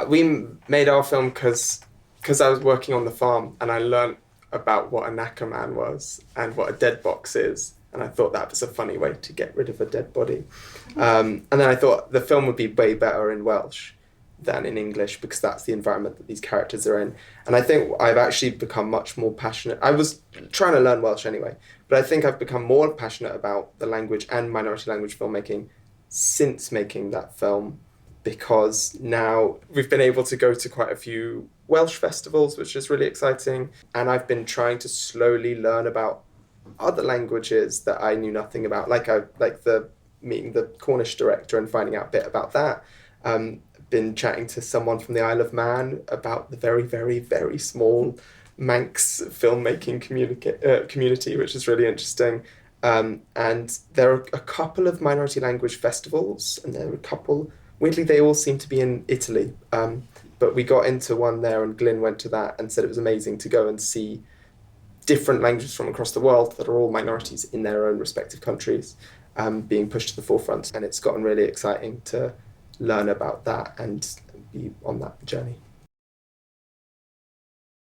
We made our film because I was working on the farm and I learned about what a knacker man was and what a dead box is. And I thought that was a funny way to get rid of a dead body. And then I thought the film would be way better in Welsh than in English because that's the environment that these characters are in. And I think I've actually become much more passionate. I was trying to learn Welsh anyway, but I think I've become more passionate about the language and minority language filmmaking since making that film, because now we've been able to go to quite a few Welsh festivals, which is really exciting. And I've been trying to slowly learn about other languages that I knew nothing about, like meeting the Cornish director and finding out a bit about that. Been chatting to someone from the Isle of Man about the very, very, very small Manx filmmaking community, which is really interesting. And there are a couple of minority language festivals, and there are a couple, weirdly, they all seem to be in Italy. But we got into one there, and Glyn went to that and said it was amazing to go and see different languages from across the world that are all minorities in their own respective countries being pushed to the forefront. And it's gotten really exciting to learn about that and be on that journey.